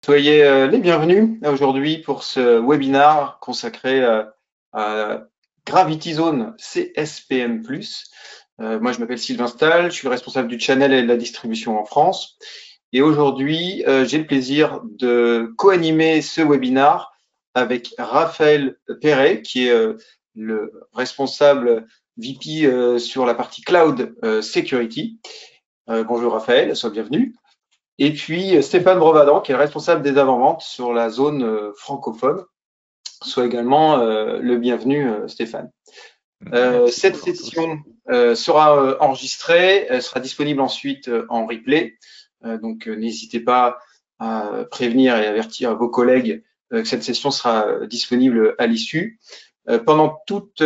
Soyez les bienvenus aujourd'hui pour ce webinaire consacré à Gravity Zone CSPM+. Moi, je m'appelle Sylvain Stahl, je suis le responsable du channel et de la distribution en France. Et aujourd'hui, j'ai le plaisir de co-animer ce webinaire avec Raphaël Perret, qui est le responsable VP sur la partie Cloud Security. Bonjour Raphaël, sois bienvenu. Et puis Stéphane Brevadan, qui est le responsable des avant-ventes sur la zone francophone. Sois également le bienvenu, Stéphane. Cette session sera enregistrée, elle sera disponible ensuite en replay. Donc n'hésitez pas à prévenir et avertir vos collègues que cette session sera disponible à l'issue. Pendant toute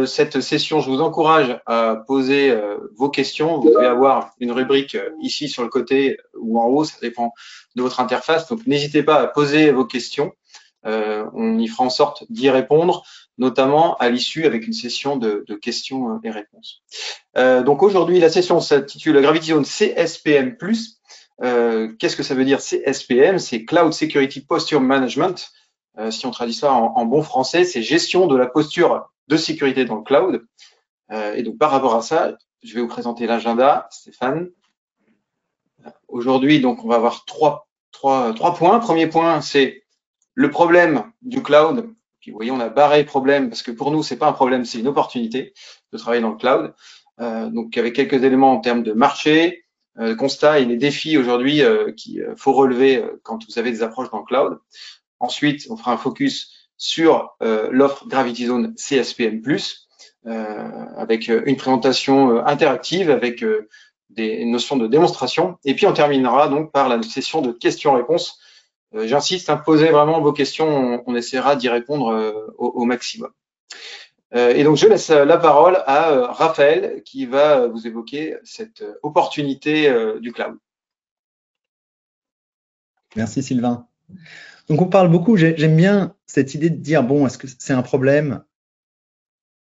cette session, je vous encourage à poser vos questions. Vous devez avoir une rubrique ici sur le côté ou en haut, ça dépend de votre interface. Donc, n'hésitez pas à poser vos questions. On y fera en sorte d'y répondre, notamment à l'issue avec une session de questions et réponses. Donc, aujourd'hui, la session s'intitule Gravity Zone CSPM+. Qu'est-ce que ça veut dire CSPM? C'est Cloud Security Posture Management. Si on traduit ça en bon français, c'est gestion de la posture de sécurité dans le cloud. Et donc, par rapport à ça, je vais vous présenter l'agenda, Stéphane. Aujourd'hui, donc, on va avoir trois points. Premier point, c'est le problème du cloud. Puis, vous voyez, on a barré problème parce que pour nous, c'est pas un problème, c'est une opportunité de travailler dans le cloud. Donc, avec quelques éléments en termes de marché, constat et les défis aujourd'hui qu'il faut relever quand vous avez des approches dans le cloud. Ensuite, on fera un focus sur l'offre Gravity Zone CSPM+, avec une présentation interactive, avec des notions de démonstration. Et puis, on terminera donc par la session de questions-réponses. J'insiste, posez vraiment vos questions, on essaiera d'y répondre au maximum. Et donc, je laisse la parole à Raphaël qui va vous évoquer cette opportunité du cloud. Merci Sylvain. Donc on parle beaucoup, j'aime bien cette idée de dire, bon, est-ce que c'est un problème?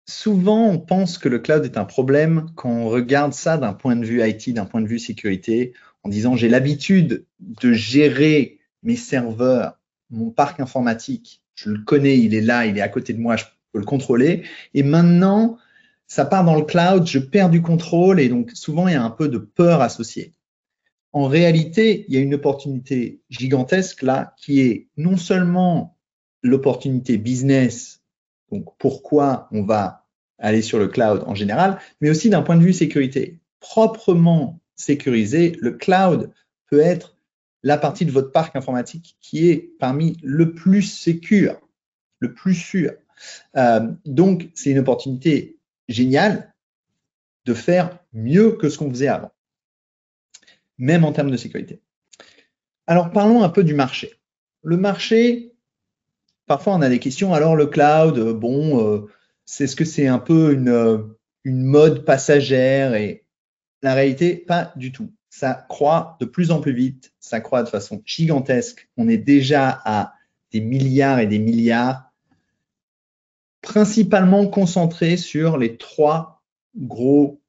Souvent, on pense que le cloud est un problème quand on regarde ça d'un point de vue IT, d'un point de vue sécurité, en disant, j'ai l'habitude de gérer mes serveurs, mon parc informatique, je le connais, il est là, il est à côté de moi, je peux le contrôler. Et maintenant, ça part dans le cloud, je perds du contrôle et donc souvent, il y a un peu de peur associée. En réalité, il y a une opportunité gigantesque là qui est non seulement l'opportunité business, donc pourquoi on va aller sur le cloud en général, mais aussi d'un point de vue sécurité. Proprement sécurisé, le cloud peut être la partie de votre parc informatique qui est parmi le plus sécure, le plus sûr. Donc, c'est une opportunité géniale de faire mieux que ce qu'on faisait avant, même en termes de sécurité. Alors, parlons un peu du marché. Le marché, parfois on a des questions, alors le cloud, bon, est-ce que c'est un peu une mode passagère? Et la réalité, pas du tout. Ça croît de plus en plus vite, ça croît de façon gigantesque. On est déjà à des milliards et des milliards, principalement concentrés sur les trois gros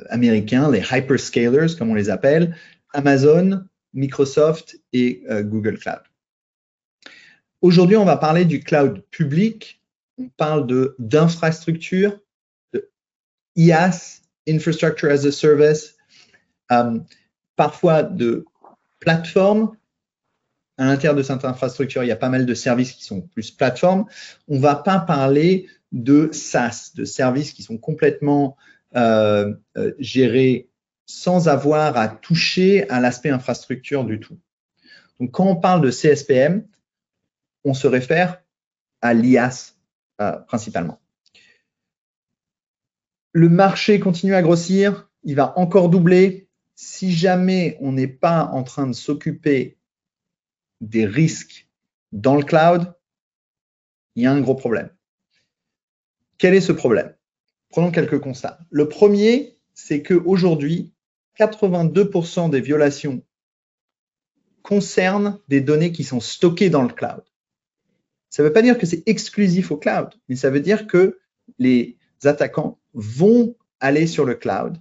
américains, les hyperscalers, comme on les appelle, Amazon, Microsoft et Google Cloud. Aujourd'hui, on va parler du cloud public. On parle d'infrastructure, de IaaS, Infrastructure as a Service, parfois de plateformes. À l'intérieur de cette infrastructure, il y a pas mal de services qui sont plus plateformes. On ne va pas parler de SaaS, de services qui sont complètement gérés sans avoir à toucher à l'aspect infrastructure du tout. Donc, quand on parle de CSPM, on se réfère à l'IaaS principalement. Le marché continue à grossir, il va encore doubler. Si jamais on n'est pas en train de s'occuper des risques dans le cloud, il y a un gros problème. Quel est ce problème? Prenons quelques constats. Le premier, c'est qu'aujourd'hui, 82% des violations concernent des données qui sont stockées dans le cloud. Ça ne veut pas dire que c'est exclusif au cloud, mais ça veut dire que les attaquants vont aller sur le cloud.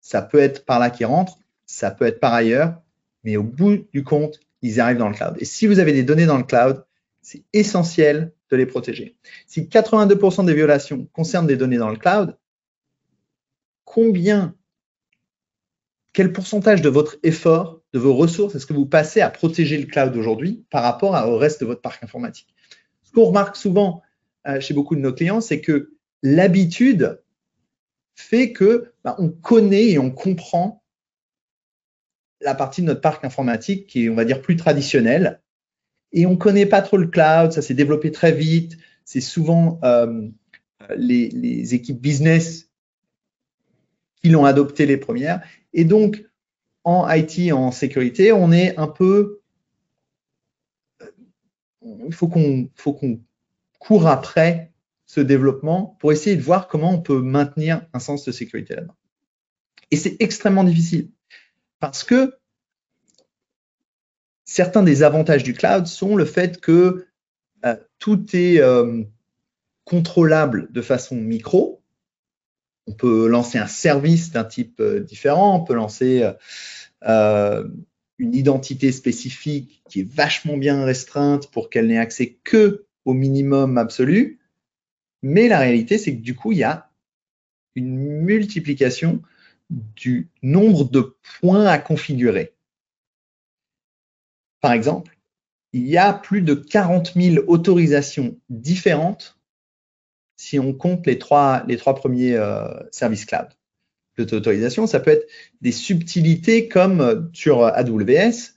Ça peut être par là qu'ils rentrent, ça peut être par ailleurs, mais au bout du compte, ils arrivent dans le cloud. Et si vous avez des données dans le cloud, c'est essentiel de les protéger. Si 82% des violations concernent des données dans le cloud, quel pourcentage de votre effort, de vos ressources, est-ce que vous passez à protéger le cloud aujourd'hui par rapport au reste de votre parc informatique? Ce qu'on remarque souvent chez beaucoup de nos clients, c'est que l'habitude fait que on connaît et on comprend la partie de notre parc informatique qui est, on va dire, plus traditionnelle. Et on ne connaît pas trop le cloud, ça s'est développé très vite. C'est souvent les équipes business qui l'ont adopté les premières. Et donc, en IT, en sécurité, on est un peu… Il faut qu'on court après ce développement pour essayer de voir comment on peut maintenir un sens de sécurité là-dedans. Et c'est extrêmement difficile parce que certains des avantages du cloud sont le fait que tout est contrôlable de façon micro. On peut lancer un service d'un type différent, on peut lancer une identité spécifique qui est vachement bien restreinte pour qu'elle n'ait accès que au minimum absolu. Mais la réalité, c'est que du coup, il y a une multiplication du nombre de points à configurer. Par exemple, il y a plus de 40 000 autorisations différentes si on compte les trois premiers services cloud. L'autorisation, ça peut être des subtilités comme sur AWS,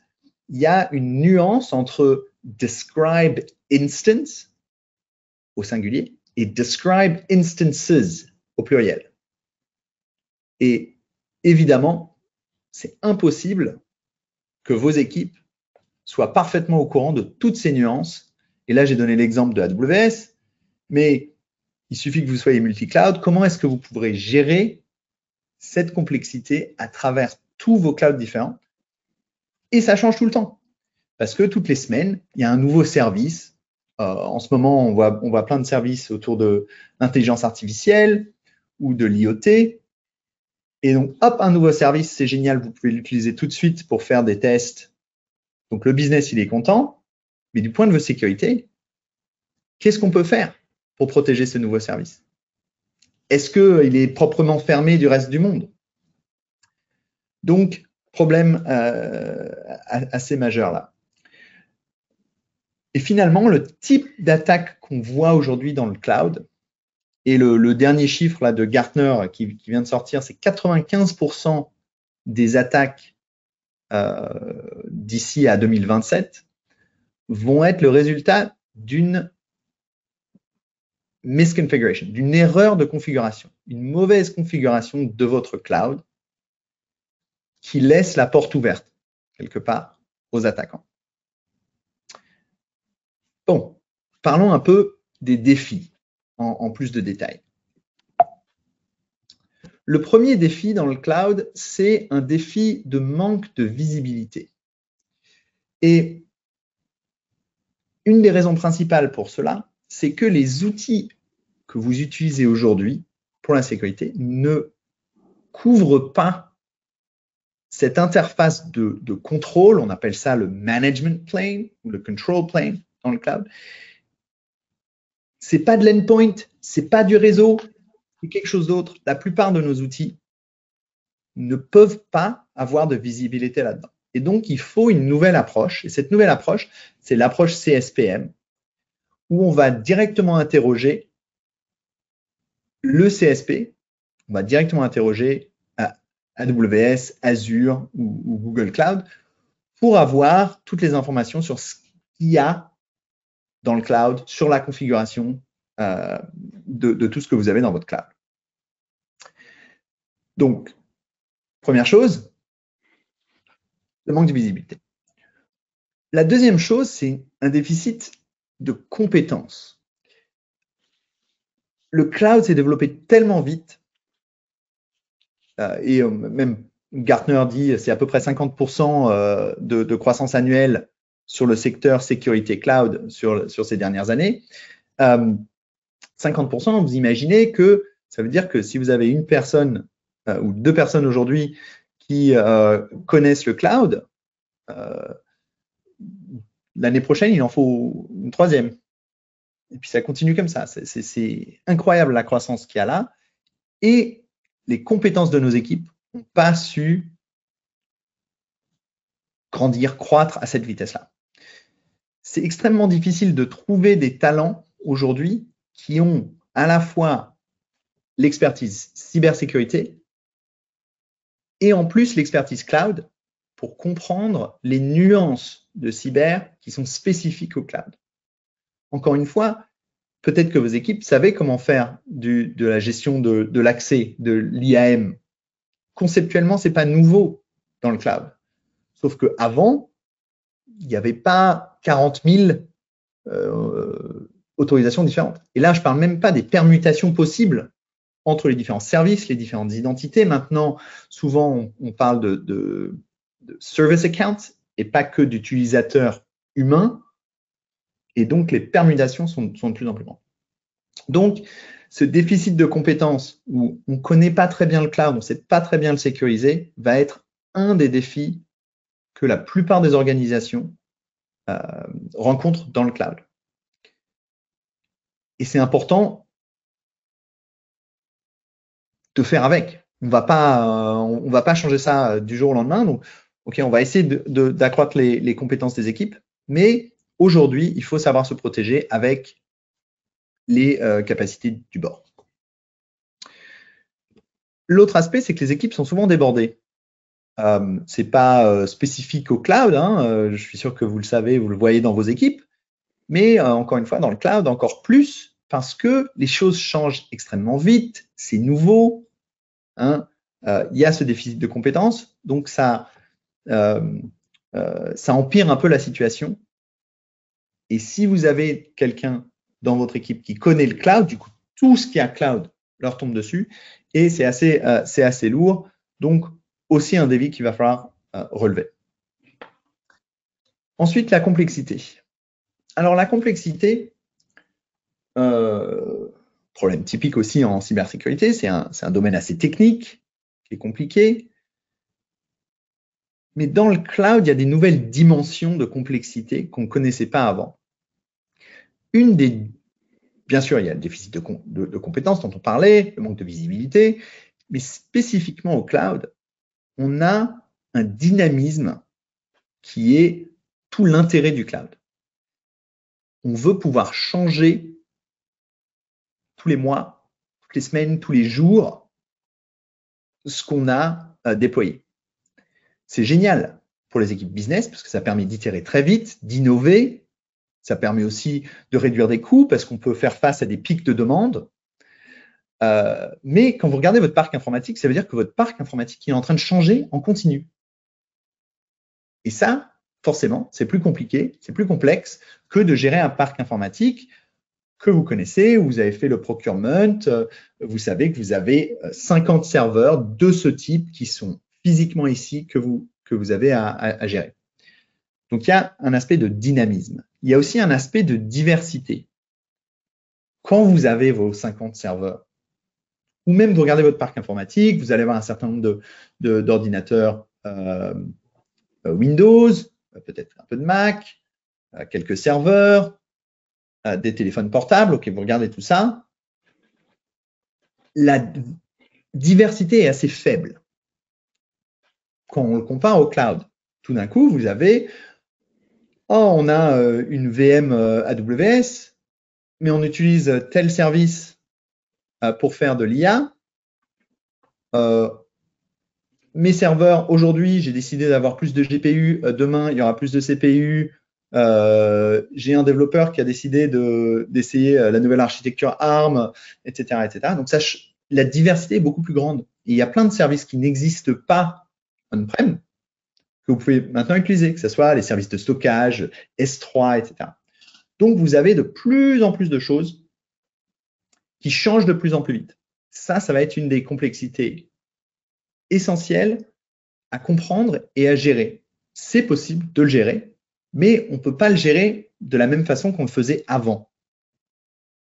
il y a une nuance entre describe instance au singulier et describe instances au pluriel. Et évidemment, c'est impossible que vos équipes soient parfaitement au courant de toutes ces nuances. Et là, j'ai donné l'exemple de AWS, mais il suffit que vous soyez multi-cloud. Comment est-ce que vous pourrez gérer cette complexité à travers tous vos clouds différents? Et ça change tout le temps. Parce que toutes les semaines, il y a un nouveau service. En ce moment, on voit plein de services autour de l'intelligence artificielle ou de l'IoT. Et donc, hop, un nouveau service, c'est génial, vous pouvez l'utiliser tout de suite pour faire des tests. Donc, le business, il est content. Mais du point de vue sécurité, qu'est-ce qu'on peut faire pour protéger ce nouveau service? Est-ce qu'il est proprement fermé du reste du monde? Donc, problème assez majeur là. Et finalement, le type d'attaque qu'on voit aujourd'hui dans le cloud, et le dernier chiffre là, de Gartner qui vient de sortir, c'est 95% des attaques d'ici à 2027 vont être le résultat d'une misconfiguration, d'une erreur de configuration, une mauvaise configuration de votre cloud qui laisse la porte ouverte, quelque part, aux attaquants. Bon, parlons un peu des défis, en plus de détails. Le premier défi dans le cloud, c'est un défi de manque de visibilité. Et une des raisons principales pour cela, c'est que les outils que vous utilisez aujourd'hui pour la sécurité ne couvrent pas cette interface de contrôle, on appelle ça le management plane ou le control plane dans le cloud. C'est pas de l'endpoint, c'est pas du réseau, c'est quelque chose d'autre. La plupart de nos outils ne peuvent pas avoir de visibilité là-dedans. Et donc, il faut une nouvelle approche. Et cette nouvelle approche, c'est l'approche CSPM, où on va directement interroger le CSP, on va directement interroger AWS, Azure ou Google Cloud pour avoir toutes les informations sur ce qu'il y a dans le cloud, sur la configuration de tout ce que vous avez dans votre cloud. Donc, première chose, le manque de visibilité. La deuxième chose, c'est un déficit de compétences. Le cloud s'est développé tellement vite, et même Gartner dit c'est à peu près 50% de croissance annuelle sur le secteur sécurité cloud sur ces dernières années. 50%, vous imaginez que ça veut dire que si vous avez une personne ou deux personnes aujourd'hui qui connaissent le cloud, L'année prochaine, il en faut une troisième. Et puis ça continue comme ça. C'est incroyable la croissance qu'il y a là. Et les compétences de nos équipes n'ont pas su grandir, croître à cette vitesse-là. C'est extrêmement difficile de trouver des talents aujourd'hui qui ont à la fois l'expertise cybersécurité et en plus l'expertise cloud pour comprendre les nuances de cyber qui sont spécifiques au cloud. Encore une fois, peut-être que vos équipes savaient comment faire de la gestion de l'accès, de l'IAM. Conceptuellement, ce n'est pas nouveau dans le cloud. Sauf qu'avant, il n'y avait pas 40 000 autorisations différentes. Et là, je ne parle même pas des permutations possibles entre les différents services, les différentes identités. Maintenant, souvent, on parle de service account et pas que d'utilisateurs humains. Et donc, les permutations sont de plus en plus grandes. Donc, ce déficit de compétences où on ne connaît pas très bien le cloud, on ne sait pas très bien le sécuriser, va être un des défis que la plupart des organisations rencontrent dans le cloud. Et c'est important de faire avec. On va pas changer ça du jour au lendemain. Donc, ok, on va essayer d'accroître les compétences des équipes, mais aujourd'hui, il faut savoir se protéger avec les capacités du bord. L'autre aspect, c'est que les équipes sont souvent débordées. C'est pas spécifique au cloud, hein, je suis sûr que vous le savez, vous le voyez dans vos équipes, mais encore une fois, dans le cloud, encore plus, parce que les choses changent extrêmement vite, c'est nouveau, hein, y a ce déficit de compétences, donc ça empire un peu la situation. Et si vous avez quelqu'un dans votre équipe qui connaît le cloud, du coup, tout ce qui est cloud leur tombe dessus, et c'est assez lourd, donc aussi un défi qu'il va falloir relever. Ensuite, la complexité. Alors, la complexité, problème typique aussi en cybersécurité, c'est un domaine assez technique, qui est compliqué. Mais dans le cloud, il y a des nouvelles dimensions de complexité qu'on ne connaissait pas avant. Bien sûr, il y a le déficit de compétences dont on parlait, le manque de visibilité, mais spécifiquement au cloud, on a un dynamisme qui est tout l'intérêt du cloud. On veut pouvoir changer tous les mois, toutes les semaines, tous les jours, ce qu'on a déployé. C'est génial pour les équipes business parce que ça permet d'itérer très vite, d'innover. Ça permet aussi de réduire des coûts parce qu'on peut faire face à des pics de demande. Mais quand vous regardez votre parc informatique, ça veut dire que votre parc informatique est en train de changer en continu. Et ça, forcément, c'est plus compliqué, c'est plus complexe que de gérer un parc informatique que vous connaissez, où vous avez fait le procurement, vous savez que vous avez 50 serveurs de ce type qui sont physiquement ici que vous avez à gérer. Donc, il y a un aspect de dynamisme. Il y a aussi un aspect de diversité. Quand vous avez vos 50 serveurs, ou même vous regardez votre parc informatique, vous allez avoir un certain nombre d'ordinateurs Windows, peut-être un peu de Mac, quelques serveurs, des téléphones portables, ok, vous regardez tout ça. La diversité est assez faible quand on le compare au cloud. Tout d'un coup, vous avez, on a une VM AWS, mais on utilise tel service pour faire de l'IA. Mes serveurs, aujourd'hui, j'ai décidé d'avoir plus de GPU. Demain, il y aura plus de CPU. J'ai un développeur qui a décidé d'essayer la nouvelle architecture ARM, etc., etc. Donc, la diversité est beaucoup plus grande. Et il y a plein de services qui n'existent pas on-prem que vous pouvez maintenant utiliser, que ce soit les services de stockage, S3, etc. Donc, vous avez de plus en plus de choses qui changent de plus en plus vite. Ça va être une des complexités essentielles à comprendre et à gérer. C'est possible de le gérer, mais on ne peut pas le gérer de la même façon qu'on le faisait avant,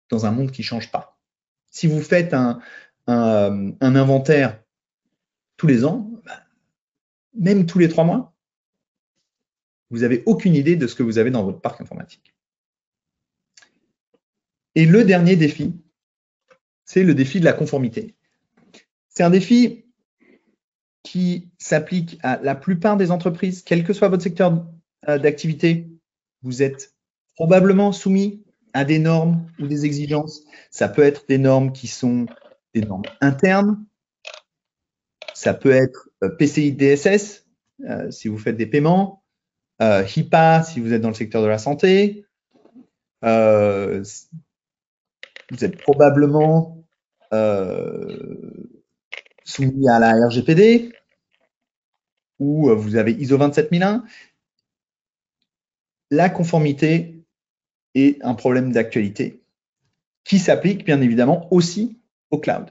dans un monde qui ne change pas. Si vous faites un inventaire tous les ans, même tous les 3 mois, vous n'avez aucune idée de ce que vous avez dans votre parc informatique. Et le dernier défi, c'est le défi de la conformité. C'est un défi qui s'applique à la plupart des entreprises, quel que soit votre secteur d'activité. Vous êtes probablement soumis à des normes ou des exigences. Ça peut être des normes qui sont des normes internes. Ça peut être PCI DSS si vous faites des paiements, HIPAA si vous êtes dans le secteur de la santé. Vous êtes probablement soumis à la RGPD ou vous avez ISO 27001. La conformité est un problème d'actualité qui s'applique bien évidemment aussi au cloud.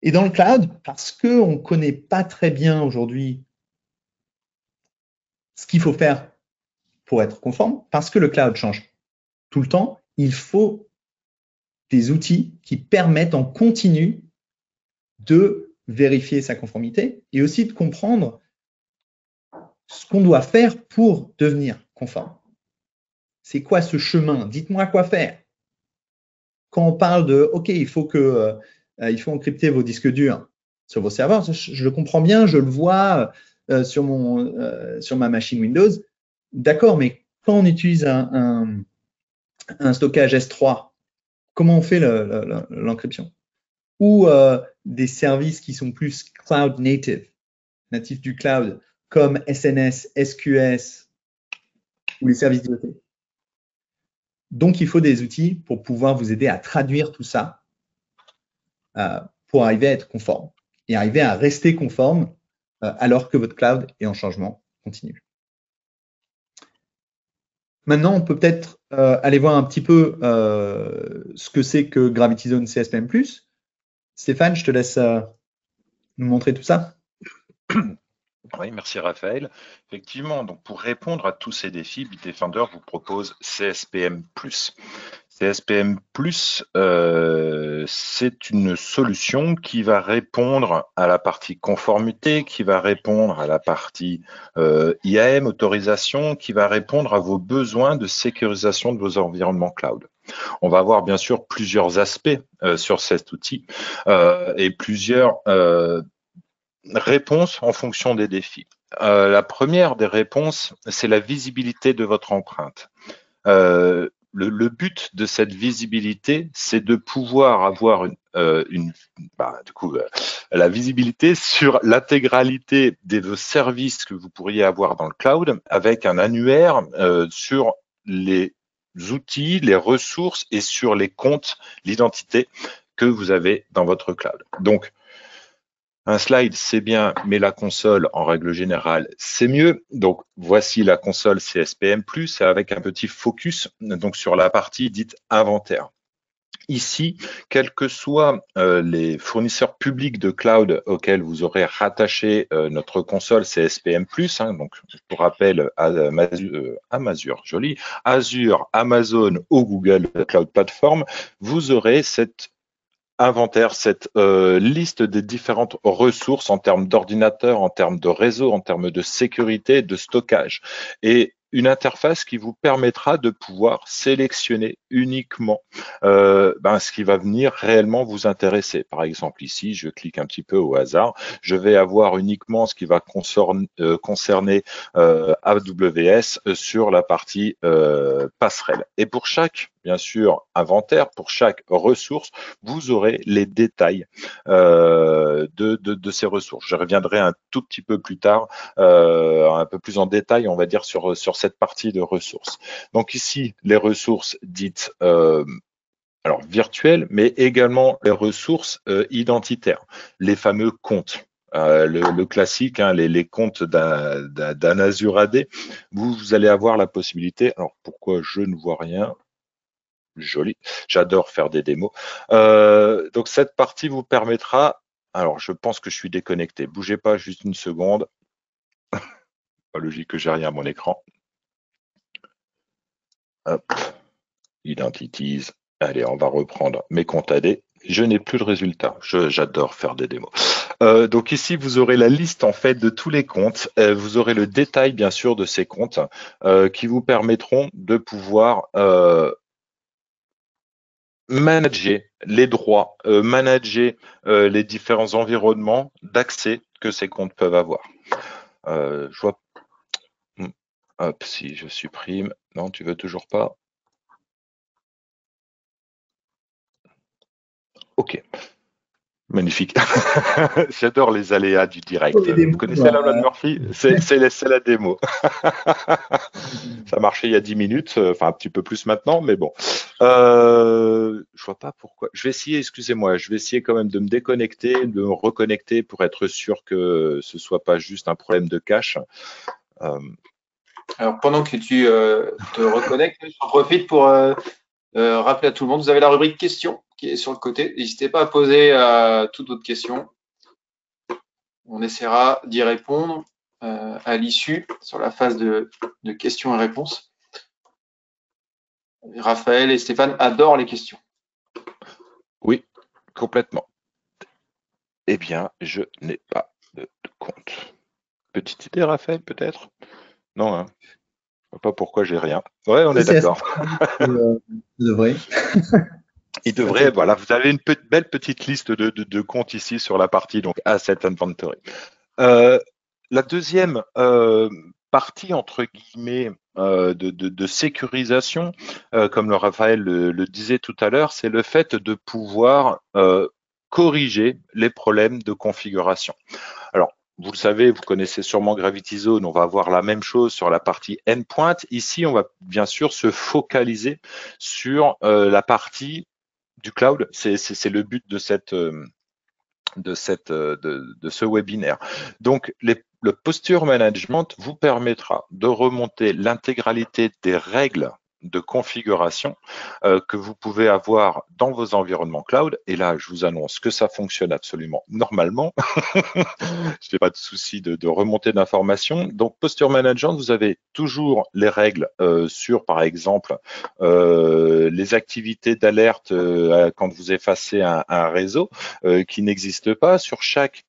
Et dans le cloud, parce qu'on ne connaît pas très bien aujourd'hui ce qu'il faut faire pour être conforme, parce que le cloud change tout le temps, il faut des outils qui permettent en continu de vérifier sa conformité et aussi de comprendre ce qu'on doit faire pour devenir conforme. C'est quoi ce chemin? Dites-moi quoi faire. Quand on parle de, OK, il faut encrypter vos disques durs sur vos serveurs, je le comprends bien, je le vois sur ma machine Windows. D'accord, mais quand on utilise un stockage S3, comment on fait l'encryption? Ou des services qui sont plus cloud native, natifs du cloud, comme SNS, SQS ou les services d'IoT. Donc, il faut des outils pour pouvoir vous aider à traduire tout ça pour arriver à être conforme et arriver à rester conforme alors que votre cloud est en changement continu. Maintenant, on peut peut-être aller voir un petit peu ce que c'est que Gravity Zone CSPM+. Stéphane, je te laisse nous montrer tout ça. Oui, merci Raphaël. Effectivement, donc pour répondre à tous ces défis, Bitdefender vous propose CSPM+. CSPM+, c'est une solution qui va répondre à la partie conformité, qui va répondre à la partie IAM, autorisation, qui va répondre à vos besoins de sécurisation de vos environnements cloud. On va avoir bien sûr plusieurs aspects sur cet outil et plusieurs réponses en fonction des défis. La première des réponses, c'est la visibilité de votre empreinte. Le but de cette visibilité, c'est de pouvoir avoir la visibilité sur l'intégralité des services que vous pourriez avoir dans le cloud avec un annuaire sur les outils, les ressources et sur les comptes, l'identité que vous avez dans votre cloud. Donc, un slide, c'est bien, mais la console, en règle générale, c'est mieux. Donc, voici la console CSPM+, avec un petit focus donc sur la partie dite inventaire. Ici, quels que soient les fournisseurs publics de cloud auxquels vous aurez rattaché notre console CSPM+, donc pour rappel, Azure, Amazon ou Google Cloud Platform, vous aurez cette inventaire, cette liste des différentes ressources en termes d'ordinateur, en termes de réseau, en termes de sécurité, de stockage. Et une interface qui vous permettra de pouvoir sélectionner uniquement ce qui va venir réellement vous intéresser. Par exemple, ici, je clique un petit peu au hasard. Je vais avoir uniquement ce qui va concerner AWS sur la partie passerelle. Et pour chaque, bien sûr, inventaire, pour chaque ressource, vous aurez les détails de ces ressources. Je reviendrai un tout petit peu plus tard, un peu plus en détail, on va dire, sur cette partie de ressources. Donc ici, les ressources dites virtuelles, mais également les ressources identitaires, les fameux comptes. Le classique, les comptes d'un Azure AD, vous allez avoir la possibilité, alors pourquoi je ne vois rien, joli, j'adore faire des démos. Donc cette partie vous permettra, alors je pense que je suis déconnecté, bougez pas juste une seconde, pas logique que j'ai rien à mon écran. Hop, Identities, allez on va reprendre mes comptes AD, je n'ai plus de résultat, j'adore faire des démos. Donc ici, vous aurez la liste en fait de tous les comptes. Vous aurez le détail bien sûr de ces comptes qui vous permettront de pouvoir manager les droits, manager les différents environnements d'accès que ces comptes peuvent avoir. Je vois. Hop, si je supprime. Non, tu veux toujours pas. Ok. Magnifique. J'adore les aléas du direct. Vous connaissez la loi de Murphy? C'est la démo. Ça marchait il y a 10 minutes, enfin un petit peu plus maintenant, mais bon. Je vois pas pourquoi. Je vais essayer, excusez-moi, je vais essayer quand même de me déconnecter, de me reconnecter pour être sûr que ce soit pas juste un problème de cache. Alors, pendant que tu te reconnectes, j'en profite pour rappeler à tout le monde, vous avez la rubrique questions qui est sur le côté. N'hésitez pas à poser toutes votre questions. On essaiera d'y répondre à l'issue sur la phase de questions et réponses. Raphaël et Stéphane adorent les questions. Oui, complètement. Eh bien, je n'ai pas de compte. Petite idée, Raphaël, peut-être? Non, hein. Je ne sais pas pourquoi j'ai rien. Ouais, on est d'accord. Il devrait, voilà, vous avez une belle petite liste de comptes ici sur la partie donc Asset Inventory. La deuxième partie, entre guillemets, de sécurisation, comme le Raphaël le disait tout à l'heure, c'est le fait de pouvoir corriger les problèmes de configuration. Alors, vous le savez, vous connaissez sûrement Gravity Zone, on va avoir la même chose sur la partie endpoint. Ici, on va bien sûr se focaliser sur la partie du cloud. C'est le but de ce webinaire. Donc, le posture management vous permettra de remonter l'intégralité des règles de configuration que vous pouvez avoir dans vos environnements cloud. Et là, je vous annonce que ça fonctionne absolument normalement. Je n'ai pas de souci de remontée d'informations. Donc, Posture Management, vous avez toujours les règles sur, par exemple, les activités d'alerte quand vous effacez un réseau qui n'existe pas. Sur chaque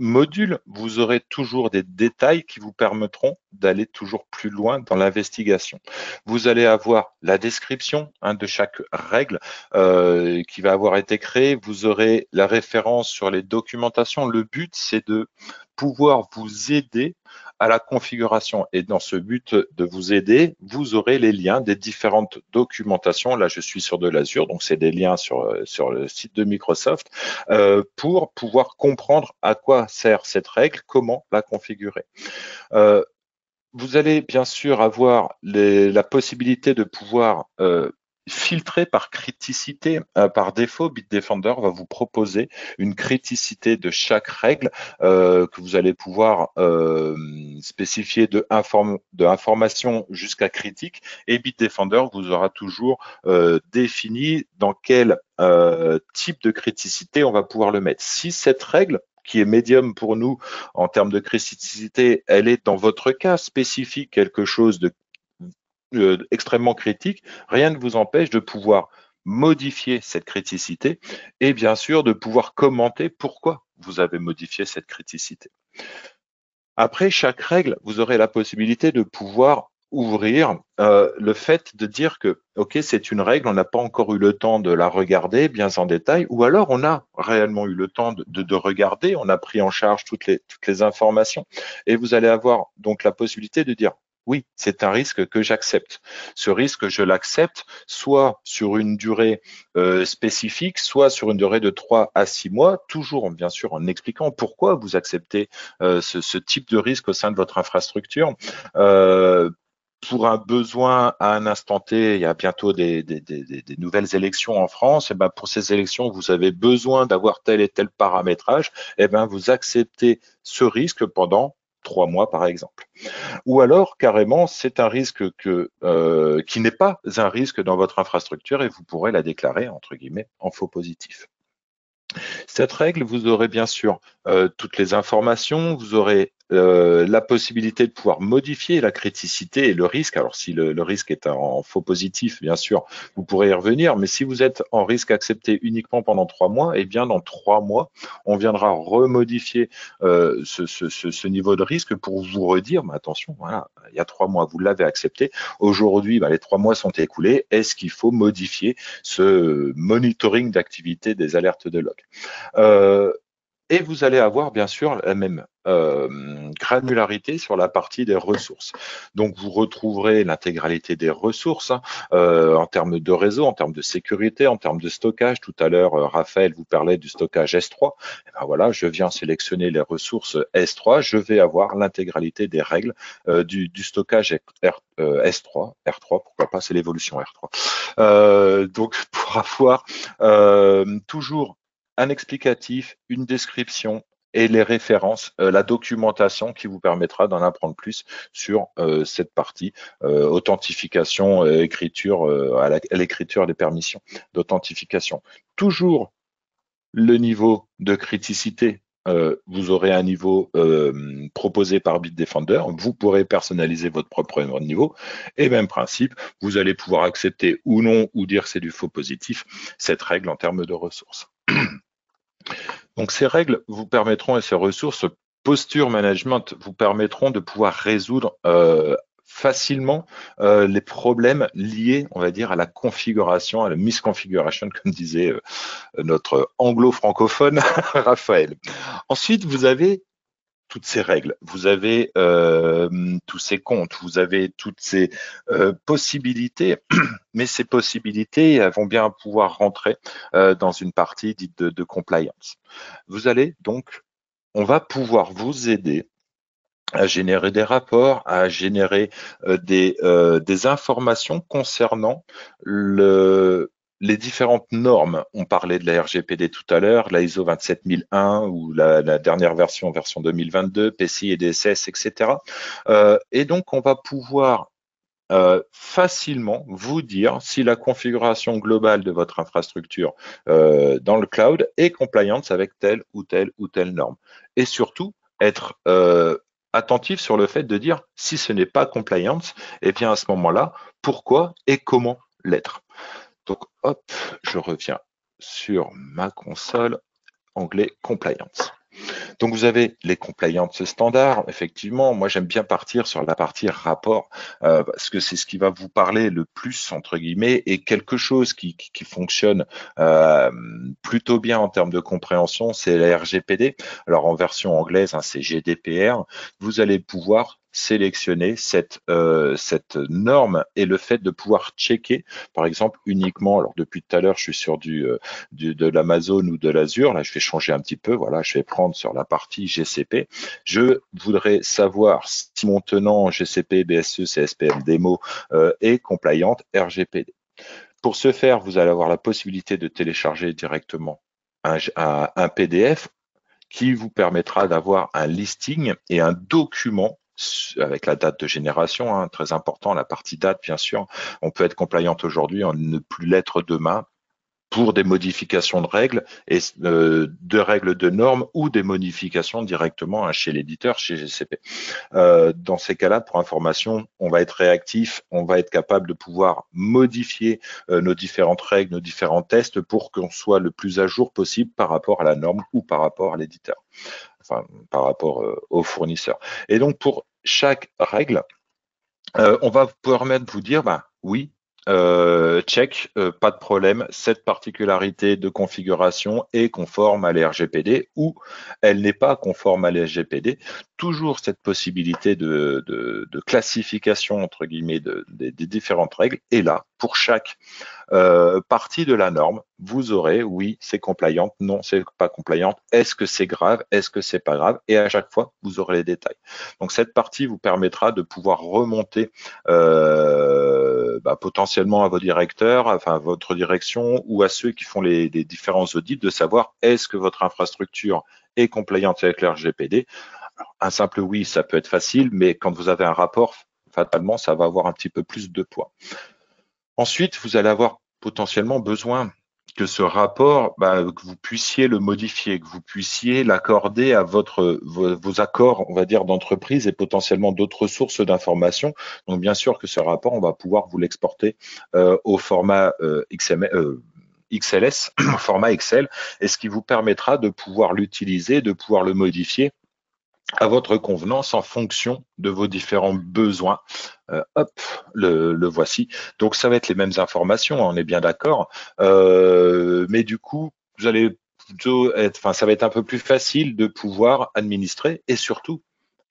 module, vous aurez toujours des détails qui vous permettront d'aller toujours plus loin dans l'investigation. Vous allez avoir la description de chaque règle qui va avoir été créée. Vous aurez la référence sur les documentations. Le but, c'est de pouvoir vous aider à la configuration. Et dans ce but de vous aider, vous aurez les liens des différentes documentations. Là, je suis sur de l'Azure, donc c'est des liens sur le site de Microsoft pour pouvoir comprendre à quoi sert cette règle, comment la configurer. Vous allez bien sûr avoir la possibilité de pouvoir filtrer par criticité. Par défaut, Bitdefender va vous proposer une criticité de chaque règle que vous allez pouvoir spécifier de information jusqu'à critique. Et Bitdefender vous aura toujours défini dans quel type de criticité on va pouvoir le mettre. Si cette règle qui est médium pour nous en termes de criticité, elle est dans votre cas spécifique quelque chose de extrêmement critique, rien ne vous empêche de pouvoir modifier cette criticité et bien sûr de pouvoir commenter pourquoi vous avez modifié cette criticité. Après chaque règle, vous aurez la possibilité de pouvoir ouvrir le fait de dire que, OK, c'est une règle, on n'a pas encore eu le temps de la regarder bien en détail, ou alors on a réellement eu le temps de regarder, on a pris en charge toutes les informations, et vous allez avoir donc la possibilité de dire, oui, c'est un risque que j'accepte. Ce risque, je l'accepte soit sur une durée spécifique, soit sur une durée de 3 à 6 mois, toujours bien sûr en expliquant pourquoi vous acceptez ce type de risque au sein de votre infrastructure. Pour un besoin à un instant T, il y a bientôt des nouvelles élections en France. Et ben pour ces élections, vous avez besoin d'avoir tel et tel paramétrage. Et ben vous acceptez ce risque pendant 3 mois, par exemple. Ou alors, carrément, c'est un risque qui n'est pas un risque dans votre infrastructure et vous pourrez la déclarer, entre guillemets, en faux positif. Cette règle, vous aurez bien sûr toutes les informations, vous aurez la possibilité de pouvoir modifier la criticité et le risque. Alors, si le risque est en faux positif, bien sûr, vous pourrez y revenir, mais si vous êtes en risque accepté uniquement pendant 3 mois, eh bien, dans 3 mois, on viendra remodifier ce niveau de risque pour vous redire, mais attention, voilà, il y a 3 mois, vous l'avez accepté. Aujourd'hui, les 3 mois sont écoulés. Est-ce qu'il faut modifier ce monitoring d'activité des alertes de log? Et vous allez avoir bien sûr la même granularité sur la partie des ressources. Donc vous retrouverez l'intégralité des ressources en termes de réseau, en termes de sécurité, en termes de stockage. Tout à l'heure, Raphaël vous parlait du stockage S3. Et ben voilà, je viens sélectionner les ressources S3. Je vais avoir l'intégralité des règles du stockage S3, R3, pourquoi pas, c'est l'évolution R3. Donc pour avoir toujours un explicatif, une description et les références, la documentation qui vous permettra d'en apprendre plus sur cette partie authentification, écriture, à l'écriture des permissions d'authentification. Toujours le niveau de criticité. Vous aurez un niveau proposé par Bitdefender. Vous pourrez personnaliser votre propre niveau. Et même principe, vous allez pouvoir accepter ou non, ou dire que c'est du faux positif, cette règle en termes de ressources. Donc ces règles vous permettront, et ces ressources posture management vous permettront de pouvoir résoudre facilement les problèmes liés, on va dire, à la configuration, à la misconfiguration, comme disait notre anglo-francophone Raphaël. Ensuite, vous avez toutes ces règles, vous avez tous ces comptes, vous avez toutes ces possibilités, mais ces possibilités vont bien pouvoir rentrer dans une partie dite de compliance. Vous allez donc, on va pouvoir vous aider à générer des rapports, à générer des informations concernant les différentes normes. On parlait de la RGPD tout à l'heure, la ISO 27001 ou la dernière version 2022, PCI et DSS, etc. Et donc, on va pouvoir facilement vous dire si la configuration globale de votre infrastructure dans le cloud est compliance avec telle ou telle ou telle norme. Et surtout, être attentif sur le fait de dire si ce n'est pas compliance, et bien à ce moment-là, pourquoi et comment l'être. Donc, hop, je reviens sur ma console, onglet compliance. Donc, vous avez les compliance standards. Effectivement, moi, j'aime bien partir sur la partie rapport parce que c'est ce qui va vous parler le plus, entre guillemets, et quelque chose qui fonctionne plutôt bien en termes de compréhension, c'est la RGPD. Alors, en version anglaise, c'est GDPR. Vous allez pouvoir sélectionner cette norme et le fait de pouvoir checker, par exemple, uniquement, alors depuis tout à l'heure, je suis sur de l'Amazon ou de l'Azure, là je vais changer un petit peu, voilà, je vais prendre sur la partie GCP, je voudrais savoir si mon tenant GCP, BSE, CSPM démo est compliant RGPD. Pour ce faire, vous allez avoir la possibilité de télécharger directement un PDF qui vous permettra d'avoir un listing et un document avec la date de génération, très important, la partie date, bien sûr. On peut être compliant aujourd'hui, on ne plus l'être demain pour des modifications de règles et de règles de normes ou des modifications directement chez l'éditeur, chez GCP. Dans ces cas-là, pour information, on va être réactif, on va être capable de pouvoir modifier nos différentes règles, nos différents tests pour qu'on soit le plus à jour possible par rapport à la norme ou par rapport à l'éditeur, enfin par rapport au fournisseur. Et donc pour chaque règle, on va permettre de vous dire, oui, check, pas de problème, cette particularité de configuration est conforme à l'RGPD ou elle n'est pas conforme à l'RGPD. Toujours cette possibilité de classification, entre guillemets, des différentes règles. Et là, pour chaque partie de la norme, vous aurez, oui, c'est compliant, non, c'est pas compliant, est-ce que c'est grave, est-ce que c'est pas grave, et à chaque fois, vous aurez les détails. Donc, cette partie vous permettra de pouvoir remonter potentiellement à vos directeurs, enfin à votre direction ou à ceux qui font les différents audits, de savoir est-ce que votre infrastructure est compliante avec l'RGPD. Un simple oui, ça peut être facile, mais quand vous avez un rapport, fatalement, ça va avoir un petit peu plus de poids. Ensuite, vous allez avoir potentiellement besoin, que ce rapport, que vous puissiez le modifier, que vous puissiez l'accorder à vos accords, on va dire, d'entreprise et potentiellement d'autres sources d'informations. Donc, bien sûr que ce rapport, on va pouvoir vous l'exporter au format XLS, au format Excel, et ce qui vous permettra de pouvoir l'utiliser, de pouvoir le modifier à votre convenance en fonction de vos différents besoins. Hop, le voici. Donc, ça va être les mêmes informations, on est bien d'accord. Mais du coup, vous allez plutôt ça va être un peu plus facile de pouvoir administrer et surtout,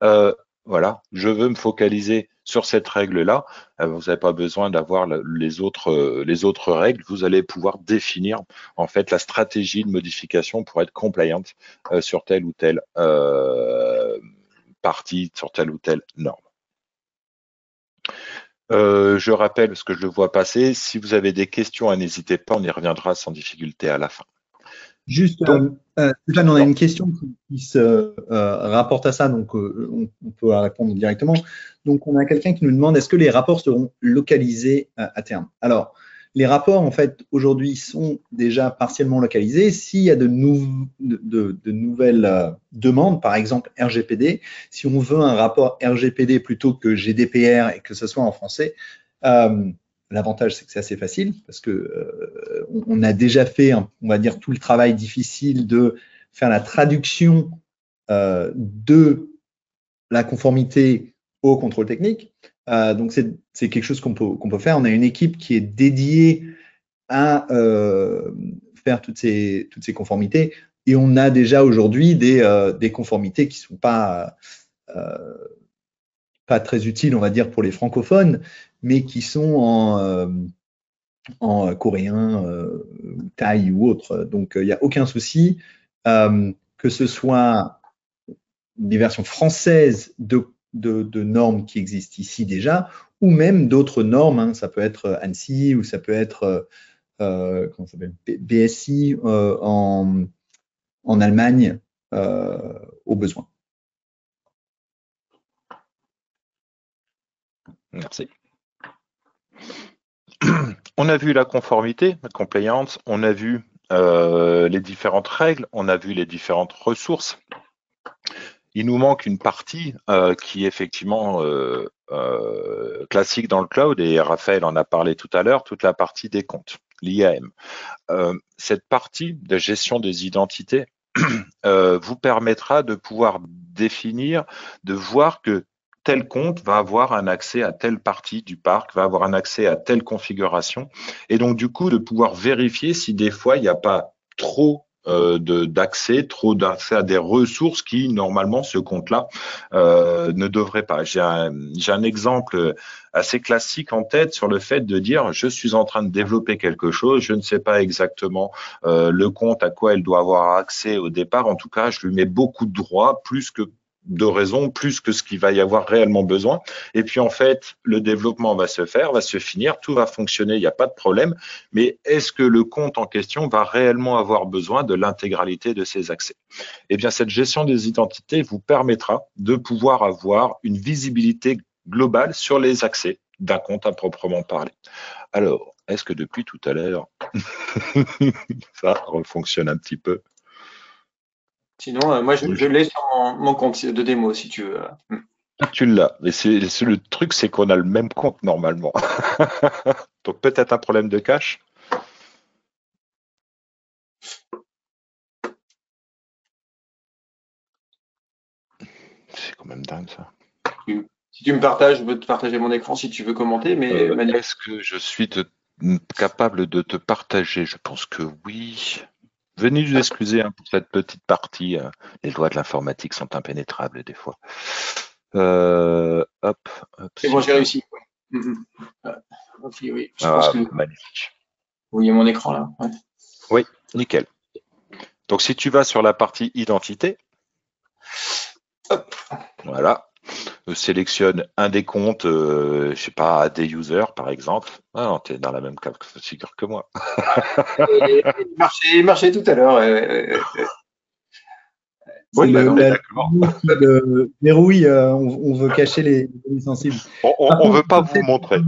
voilà, je veux me focaliser sur cette règle-là. Vous n'avez pas besoin d'avoir les autres règles. Vous allez pouvoir définir en fait la stratégie de modification pour être compliant sur telle ou telle partie, sur telle ou telle norme. Je rappelle, parce que je le vois passer, si vous avez des questions, n'hésitez pas, on y reviendra sans difficulté à la fin. Juste, Stéphane, on a une question qui se rapporte à ça, donc on peut la répondre directement. Donc, on a quelqu'un qui nous demande, est-ce que les rapports seront localisés à terme? Alors, les rapports, en fait, aujourd'hui, sont déjà partiellement localisés. S'il y a de nouvelles demandes, par exemple RGPD, si on veut un rapport RGPD plutôt que GDPR et que ce soit en français, l'avantage, c'est que c'est assez facile parce que on a déjà fait, on va dire, tout le travail difficile de faire la traduction de la conformité au contrôle technique. Donc, c'est quelque chose qu'on peut faire. On a une équipe qui est dédiée à faire toutes ces conformités et on a déjà aujourd'hui des conformités qui ne sont pas très utiles, on va dire, pour les francophones, mais qui sont en coréen, thaï ou autre. Donc, il n'y a aucun souci que ce soit des versions françaises de normes qui existent ici déjà, ou même d'autres normes. Hein. Ça peut être ANSI ou ça peut être comment ça s'appelle, BSI en Allemagne au besoin. Merci. On a vu la conformité, la compliance, on a vu les différentes règles, on a vu les différentes ressources. Il nous manque une partie qui est effectivement classique dans le cloud, et Raphaël en a parlé tout à l'heure, toute la partie des comptes, l'IAM. Cette partie de gestion des identités vous permettra de pouvoir définir, de voir que tel compte va avoir un accès à telle partie du parc, va avoir un accès à telle configuration, et donc du coup de pouvoir vérifier si des fois il n'y a pas trop d'accès à des ressources qui normalement ce compte-là ne devrait pas. J'ai un exemple assez classique en tête sur le fait de dire je suis en train de développer quelque chose, je ne sais pas exactement le compte à quoi elle doit avoir accès au départ, en tout cas je lui mets beaucoup de droits, plus que de raisons, plus que ce qu'il va y avoir réellement besoin. Et puis en fait, le développement va se faire, va se finir, tout va fonctionner, il n'y a pas de problème. Mais est-ce que le compte en question va réellement avoir besoin de l'intégralité de ses accès? Eh bien, cette gestion des identités vous permettra de pouvoir avoir une visibilité globale sur les accès d'un compte à proprement parler. Alors, est-ce que depuis tout à l'heure, ça refonctionne un petit peu? Sinon, moi, je l'ai sur mon compte de démo, si tu veux. Tu l'as, mais le truc, c'est qu'on a le même compte normalement. Donc peut-être un problème de cache. C'est quand même dingue ça. Si tu me partages, je peux te partager mon écran si tu veux commenter. Mais est-ce que je suis capable de te partager? Je pense que oui. Venez nous excuser pour cette petite partie. Les lois de l'informatique sont impénétrables des fois. Hop. C'est bon, j'ai réussi. Oui, je pense que magnifique. Vous voyez mon écran là. Ouais. Oui, nickel. Donc si tu vas sur la partie identité, hop, voilà. Sélectionne un des comptes, je sais pas, des users par exemple. Ah non, tu es dans la même figure que moi. Il marchait tout à l'heure. Oui, le verrouille, on veut cacher les données sensibles. On ne veut pas vous montrer.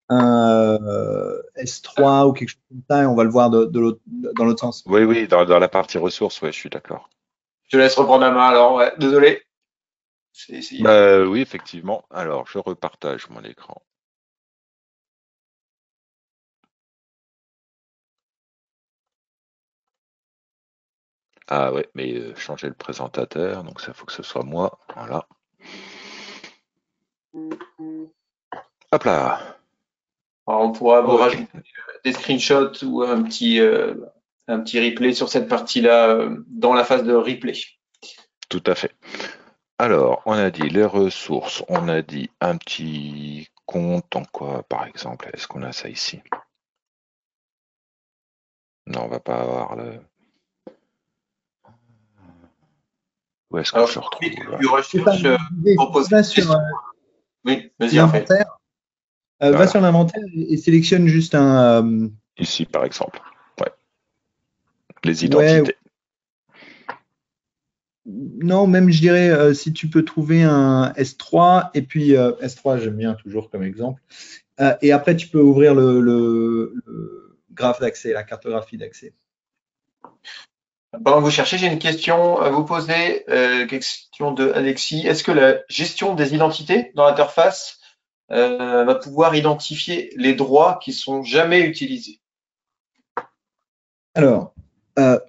S3 ou quelque chose comme ça et on va le voir dans l'autre sens. Oui, oui, dans la partie ressources, ouais, je suis d'accord. Je te laisse reprendre la main alors, ouais, désolé. Oui, effectivement. Alors, je repartage mon écran. Ah ouais, mais changer le présentateur, donc ça faut que ce soit moi. Voilà. Hop là. Alors, on pourra vous Ok. rajouter des screenshots ou un petit replay sur cette partie-là dans la phase de replay. Tout à fait. Alors, on a dit les ressources, on a dit un petit compte en quoi, par exemple? Est-ce qu'on a ça ici? Non, on va pas avoir le. Où est-ce que Alors, je je le retrouve? tu recherches proposer Va une sur question. Oui, vas-y, Raphaël. l'inventaire. Va Voilà. sur l'inventaire et sélectionne juste un. Ici, par exemple. Ouais. Les Ouais. identités. Non, même je dirais si tu peux trouver un S3 et puis S3, j'aime bien toujours comme exemple. Et après, tu peux ouvrir le graphe d'accès, la cartographie d'accès. Pendant que vous cherchez, j'ai une question à vous poser. Question de Alexis. Est-ce que la gestion des identités dans l'interface va pouvoir identifier les droits qui sont jamais utilisés? Alors,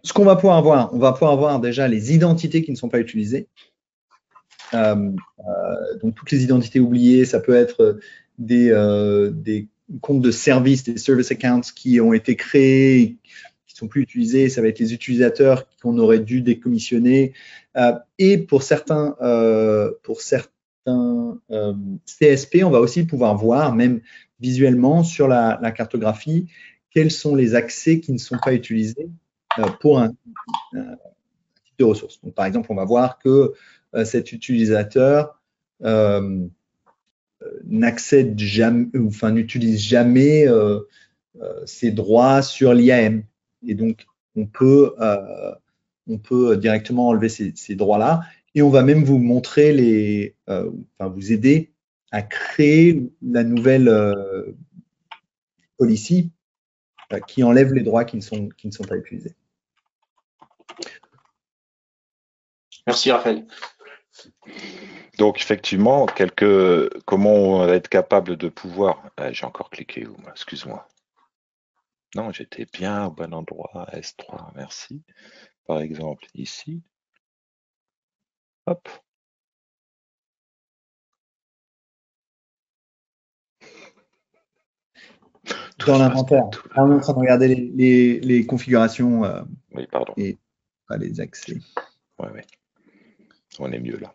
ce qu'on va pouvoir avoir, on va pouvoir avoir déjà les identités qui ne sont pas utilisées. Donc, toutes les identités oubliées, ça peut être des comptes de service, des service accounts qui ont été créés, qui ne sont plus utilisés. Ça va être les utilisateurs qu'on aurait dû décommissionner. Et pour certains CSP, on va aussi pouvoir voir, même visuellement sur la cartographie, quels sont les accès qui ne sont pas utilisés pour un type de ressource. Donc, par exemple, on va voir que cet utilisateur n'accède jamais, enfin n'utilise jamais ses droits sur l'IAM. Et donc, on peut directement enlever ces droits-là. Et on va même vous montrer vous aider à créer la nouvelle policy qui enlève les droits qui ne sont pas utilisés. Merci, Raphaël. Donc, effectivement, comment on va être capable de pouvoir. J'ai encore cliqué, excuse-moi. Non, j'étais bien au bon endroit. S3, merci. Par exemple, ici. Hop. Dans l'inventaire. On est en train de regarder les configurations oui, pardon. Et pas les accès. Oui. On est mieux là.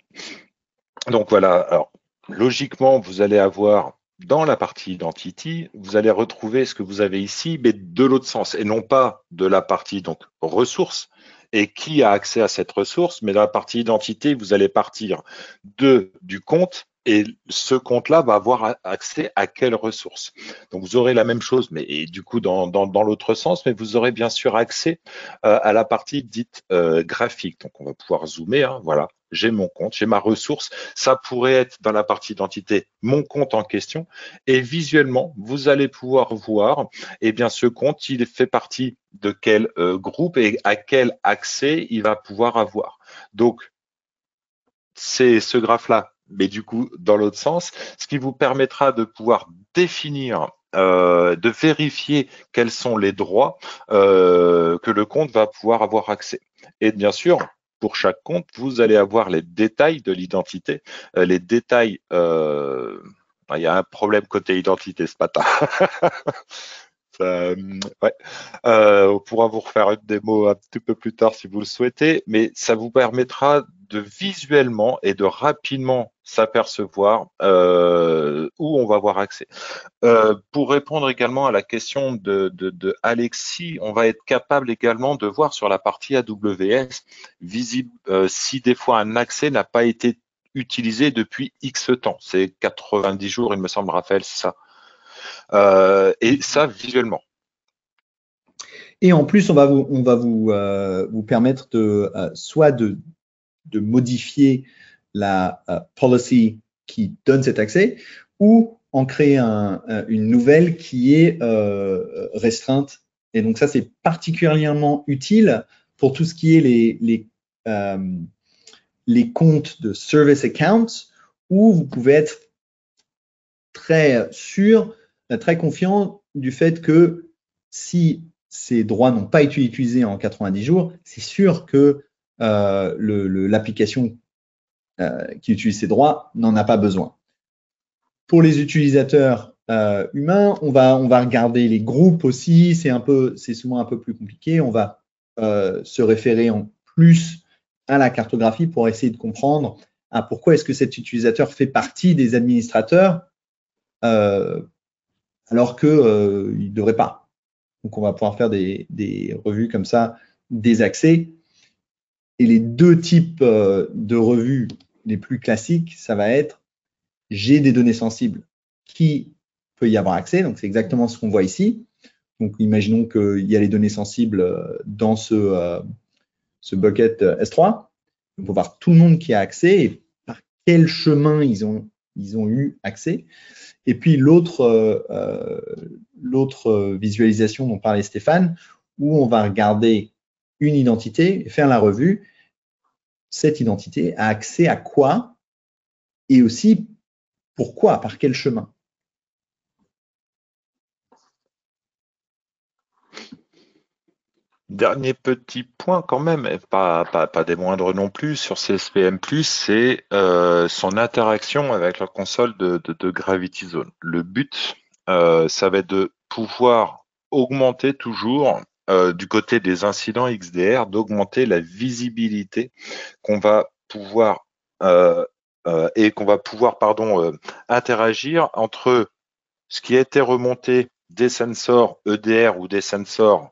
Donc voilà, alors logiquement, vous allez avoir dans la partie Identity, vous allez retrouver ce que vous avez ici, mais de l'autre sens, et non pas de la partie donc ressources, et qui a accès à cette ressource, mais dans la partie identité, vous allez partir du compte, et ce compte-là va avoir accès à quelle ressource. Donc vous aurez la même chose, mais et du coup dans l'autre sens, mais vous aurez bien sûr accès à la partie dite graphique. Donc on va pouvoir zoomer, hein, voilà. J'ai mon compte, j'ai ma ressource. Ça pourrait être dans la partie identité mon compte en question. Et visuellement, vous allez pouvoir voir, eh bien, ce compte, il fait partie de quel groupe et à quel accès il va pouvoir avoir. Donc, c'est ce graphe-là, mais du coup, dans l'autre sens, ce qui vous permettra de pouvoir définir de vérifier quels sont les droits que le compte va pouvoir avoir accès. Et bien sûr, pour chaque compte, vous allez avoir les détails de l'identité, les détails. Il y a un problème côté identité ce matin. Ouais. On pourra vous refaire une démo un petit peu plus tard si vous le souhaitez, mais ça vous permettra de visuellement et de rapidement s'apercevoir où on va avoir accès. Pour répondre également à la question de Alexis, on va être capable également de voir sur la partie AWS visible si des fois un accès n'a pas été utilisé depuis X temps. C'est 90 jours, il me semble, Raphaël, c'est ça. Et ça visuellement. Et en plus, on va vous permettre soit de modifier la policy qui donne cet accès, ou en créer une nouvelle qui est restreinte. Et donc ça, c'est particulièrement utile pour tout ce qui est les comptes de service accounts, où vous pouvez être très sûr, très confiant du fait que si ces droits n'ont pas été utilisés en 90 jours, c'est sûr que l'application qui utilise ces droits n'en a pas besoin. Pour les utilisateurs humains, on va regarder les groupes aussi, c'est souvent un peu plus compliqué. On va se référer en plus à la cartographie pour essayer de comprendre pourquoi est-ce que cet utilisateur fait partie des administrateurs alors qu'il ne devrait pas. Donc, on va pouvoir faire des revues comme ça, des accès. Et les deux types de revues les plus classiques, ça va être j'ai des données sensibles qui peut y avoir accès. Donc, c'est exactement ce qu'on voit ici. Donc, imaginons qu'il y a les données sensibles dans ce bucket S3. On peut voir tout le monde qui a accès et par quel chemin ils ont eu accès. Et puis, l'autre visualisation dont parlait Stéphane, où on va regarder une identité et faire la revue. Cette identité a accès à quoi et aussi pourquoi, par quel chemin. Dernier petit point quand même, et pas des moindres non plus, sur CSPM+, c'est son interaction avec la console de Gravity Zone. Le but, ça va être de pouvoir augmenter toujours, du côté des incidents XDR, d'augmenter la visibilité qu'on va pouvoir interagir entre ce qui a été remonté des sensors EDR ou des sensors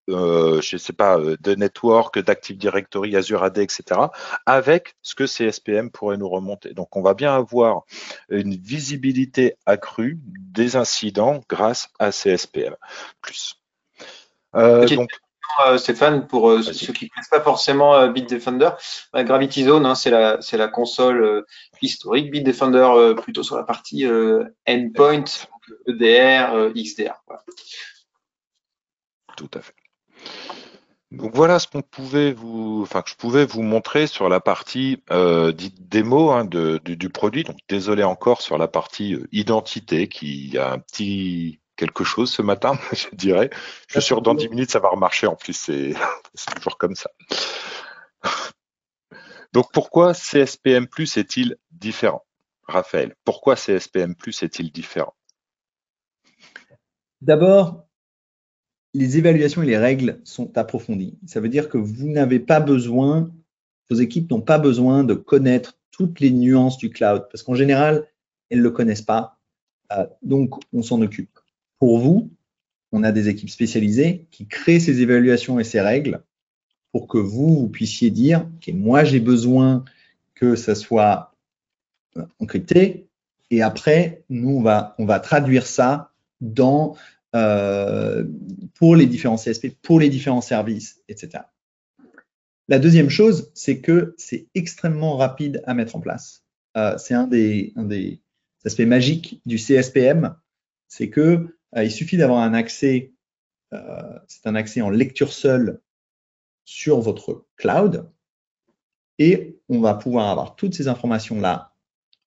je sais pas, de network, d'Active Directory, Azure AD, etc., avec ce que CSPM pourrait nous remonter. Donc, on va bien avoir une visibilité accrue des incidents grâce à CSPM+. Donc, Stéphane, pour ceux qui ne connaissent pas forcément Bitdefender, Gravity Zone, c'est la console historique. Bitdefender, plutôt sur la partie endpoint, EDR, XDR. Voilà. Tout à fait. Donc voilà ce que je pouvais vous montrer sur la partie dite démo du produit. Donc désolé encore sur la partie identité qui a un petit quelque chose ce matin, je dirais. Je suis sûr que dans 10 minutes ça va remarcher. En plus c'est toujours comme ça. Donc pourquoi CSPM+ est-il différent, Raphaël? Pourquoi CSPM+ est-il différent? D'abord, les évaluations et les règles sont approfondies. Ça veut dire que vous n'avez pas besoin, vos équipes n'ont pas besoin de connaître toutes les nuances du cloud, parce qu'en général, elles ne le connaissent pas. Donc, on s'en occupe. Pour vous, on a des équipes spécialisées qui créent ces évaluations et ces règles pour que vous puissiez dire « Ok, moi, j'ai besoin que ça soit encrypté. » Et après, nous, on va traduire ça pour les différents CSP, pour les différents services, etc. La deuxième chose, c'est que c'est extrêmement rapide à mettre en place. C'est un des aspects magiques du CSPM, c'est que il suffit d'avoir un accès, c'est un accès en lecture seule sur votre cloud, et on va pouvoir avoir toutes ces informations-là.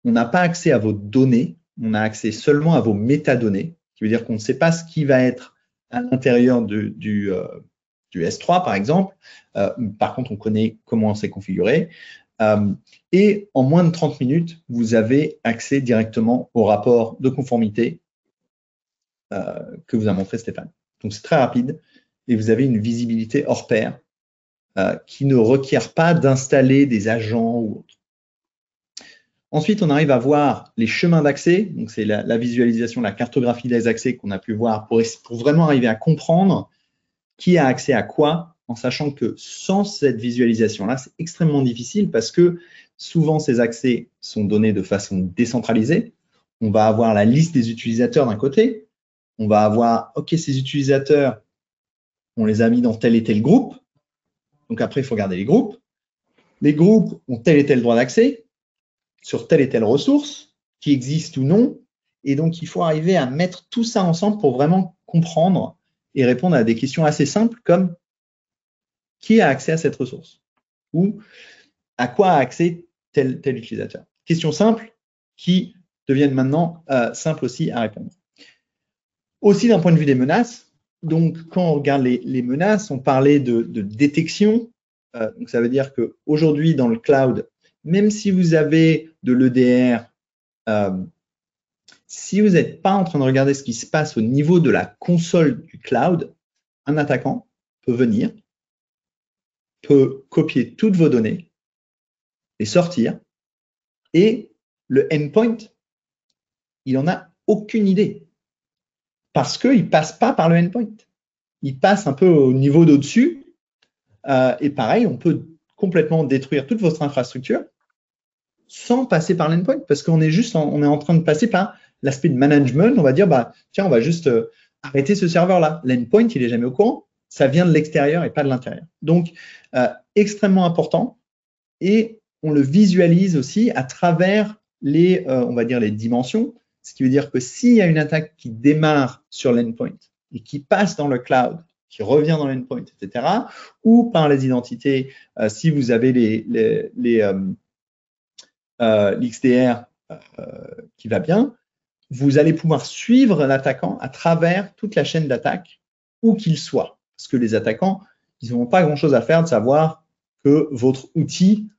On n'a pas accès à vos données, on a accès seulement à vos métadonnées, qui veut dire qu'on ne sait pas ce qui va être à l'intérieur du S3, par exemple. Par contre, on connaît comment c'est configuré. Et en moins de 30 minutes, vous avez accès directement au rapport de conformité que vous a montré Stéphane. Donc, c'est très rapide et vous avez une visibilité hors pair qui ne requiert pas d'installer des agents ou autre. Ensuite, on arrive à voir les chemins d'accès. Donc, c'est la visualisation, la cartographie des accès qu'on a pu voir pour vraiment arriver à comprendre qui a accès à quoi, en sachant que sans cette visualisation-là, c'est extrêmement difficile parce que souvent, ces accès sont donnés de façon décentralisée. On va avoir la liste des utilisateurs d'un côté. On va avoir, OK, ces utilisateurs, on les a mis dans tel et tel groupe. Donc, après, il faut regarder les groupes. Les groupes ont tel et tel droit d'accès sur telle et telle ressource qui existe ou non. Et donc, il faut arriver à mettre tout ça ensemble pour vraiment comprendre et répondre à des questions assez simples comme qui a accès à cette ressource ou à quoi a accès tel utilisateur. Questions simples qui deviennent maintenant simples aussi à répondre. Aussi d'un point de vue des menaces, donc quand on regarde les menaces, on parlait de détection. Donc ça veut dire qu'aujourd'hui dans le cloud, même si vous avez de l'EDR, si vous n'êtes pas en train de regarder ce qui se passe au niveau de la console du cloud, un attaquant peut venir, peut copier toutes vos données, les sortir, et le endpoint, il n'en a aucune idée. Parce qu'il ne passe pas par le endpoint. Il passe un peu au niveau d'au-dessus. Et pareil, on peut complètement détruire toute votre infrastructure sans passer par l'endpoint, parce qu'on est juste on est en train de passer par l'aspect de management. On va dire, tiens, on va juste arrêter ce serveur-là. L'endpoint, il n'est jamais au courant. Ça vient de l'extérieur et pas de l'intérieur. Donc, extrêmement important. Et on le visualise aussi à travers on va dire, les dimensions. Ce qui veut dire que s'il y a une attaque qui démarre sur l'endpoint et qui passe dans le cloud, qui revient dans l'endpoint, etc., ou par les identités, si vous avez l'XDR qui va bien, vous allez pouvoir suivre l'attaquant à travers toute la chaîne d'attaque, où qu'il soit. Parce que les attaquants, ils n'ont pas grand-chose à faire de savoir que votre outil,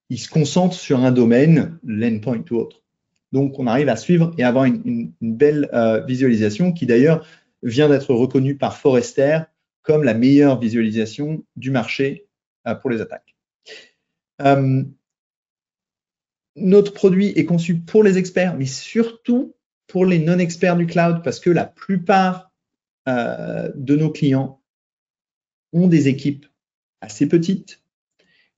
il se concentre sur un domaine, l'endpoint ou autre. Donc, on arrive à suivre et avoir une belle visualisation qui, d'ailleurs, vient d'être reconnue par Forrester comme la meilleure visualisation du marché pour les attaques. Notre produit est conçu pour les experts, mais surtout pour les non-experts du cloud, parce que la plupart de nos clients ont des équipes assez petites,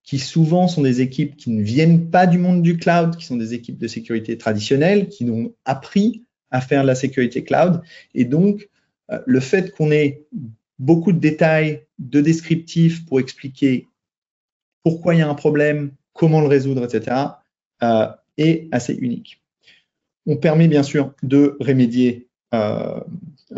qui souvent sont des équipes qui ne viennent pas du monde du cloud, qui sont des équipes de sécurité traditionnelles, qui ont appris à faire de la sécurité cloud. Et donc, le fait qu'on ait beaucoup de détails, de descriptifs pour expliquer pourquoi il y a un problème, comment le résoudre, etc., est assez unique. On permet bien sûr de remédier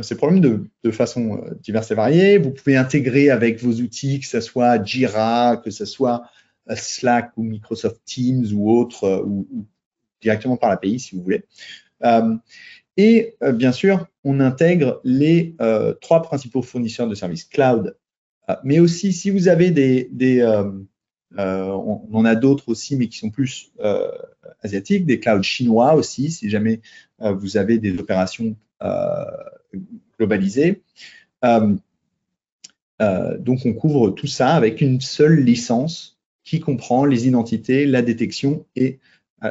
ces problèmes de façon diverse et variée. Vous pouvez intégrer avec vos outils, que ce soit Jira, que ce soit Slack ou Microsoft Teams ou autre, ou directement par l'API si vous voulez. Et bien sûr, on intègre les 3 principaux fournisseurs de services cloud. Mais aussi, si vous avez on en a d'autres aussi, mais qui sont plus asiatiques, des clouds chinois aussi, si jamais vous avez des opérations globalisées. Donc, on couvre tout ça avec une seule licence qui comprend les identités, la détection et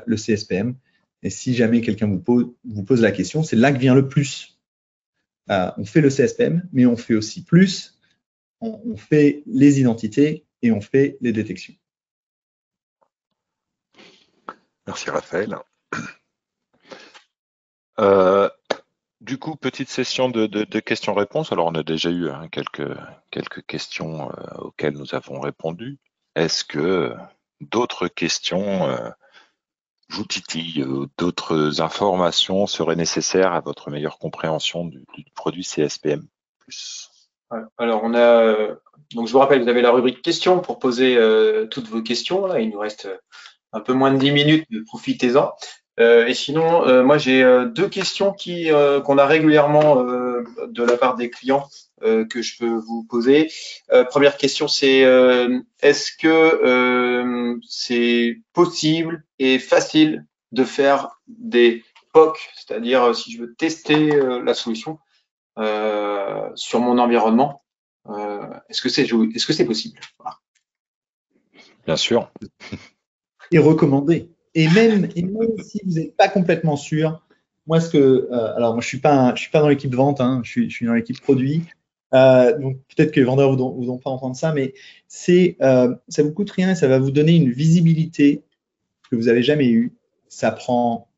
le CSPM. Et si jamais quelqu'un vous pose la question, c'est là que vient le plus. On fait le CSPM, mais on fait aussi plus. On fait les identités et on fait les détections. Merci Raphaël. Du coup, petite session de questions-réponses. Alors, on a déjà eu quelques questions auxquelles nous avons répondu. Est-ce que d'autres questions vous titillent, d'autres informations seraient nécessaires à votre meilleure compréhension du produit CSPM+. Alors, on a donc je vous rappelle, vous avez la rubrique questions pour poser toutes vos questions. Là, il nous reste un peu moins de 10 minutes, profitez-en. Et sinon, moi j'ai 2 questions qu'on a régulièrement de la part des clients que je peux vous poser. Première question, c'est est-ce que c'est possible et facile de faire des POC, c'est-à-dire si je veux tester la solution sur mon environnement, est-ce que c'est possible? Voilà. Bien sûr. Et recommandé. Et même si vous n'êtes pas complètement sûr, moi, alors moi, je suis pas dans l'équipe vente, hein, je suis dans l'équipe produit. Donc peut-être que les vendeurs vous ont pas entendre ça, mais ça vous coûte rien et ça va vous donner une visibilité que vous avez jamais eue. Ça prend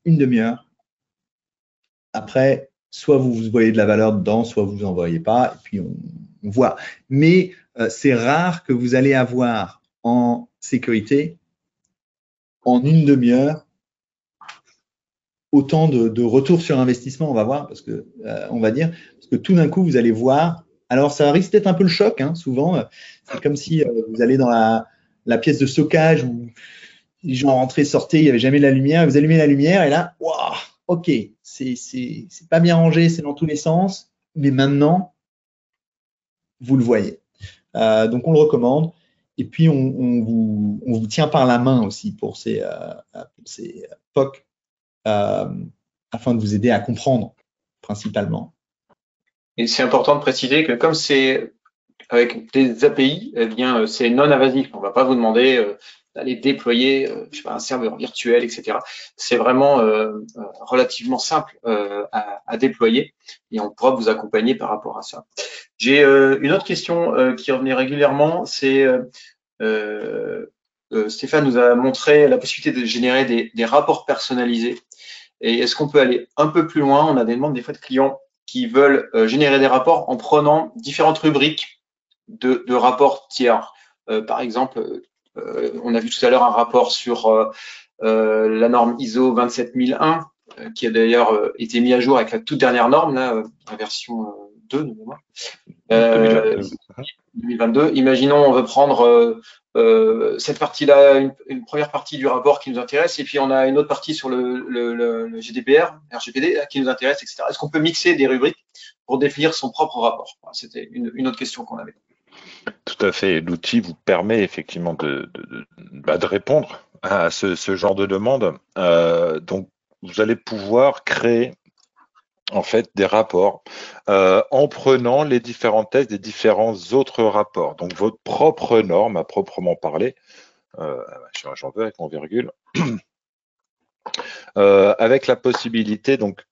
une demi-heure. Après, soit vous voyez de la valeur dedans, soit vous en voyez pas, et puis on voit. Mais c'est rare que vous allez avoir en sécurité en une demi-heure autant de retour sur investissement, on va voir, parce que parce que tout d'un coup, vous allez voir. Alors, ça risque d'être un peu le choc, hein, souvent. C'est comme si vous allez dans la pièce de stockage où les gens rentraient, sortaient, il n'y avait jamais de la lumière. Vous allumez la lumière et là, waouh, ok, c'est pas bien rangé, c'est dans tous les sens, mais maintenant, vous le voyez. Donc, on le recommande. Et puis, on vous tient par la main aussi pour ces POC afin de vous aider à comprendre principalement. Et c'est important de préciser que comme c'est avec des API, eh bien, c'est non invasif. On ne va pas vous demander d'aller déployer je sais pas, un serveur virtuel, etc. C'est vraiment relativement simple à déployer et on pourra vous accompagner par rapport à ça. J'ai une autre question qui revenait régulièrement, c'est Stéphane nous a montré la possibilité de générer des rapports personnalisés. Et est-ce qu'on peut aller un peu plus loin? On a des demandes des fois de clients qui veulent générer des rapports en prenant différentes rubriques de rapports tiers. Par exemple, on a vu tout à l'heure un rapport sur la norme ISO 27001, qui a d'ailleurs été mis à jour avec la toute dernière norme, là, la version 2 de mémoire. 2022. Imaginons, on veut prendre cette partie-là, une première partie du rapport qui nous intéresse, et puis on a une autre partie sur le GDPR, RGPD qui nous intéresse, etc. Est-ce qu'on peut mixer des rubriques pour définir son propre rapport? C'était une autre question qu'on avait. Tout à fait. L'outil vous permet effectivement de répondre à ce genre de demande. Donc, vous allez pouvoir créer en fait des rapports en prenant les différents tests des différents autres rapports. Donc, votre propre norme à proprement parler. J'en veux avec mon virgule. Avec la possibilité, donc,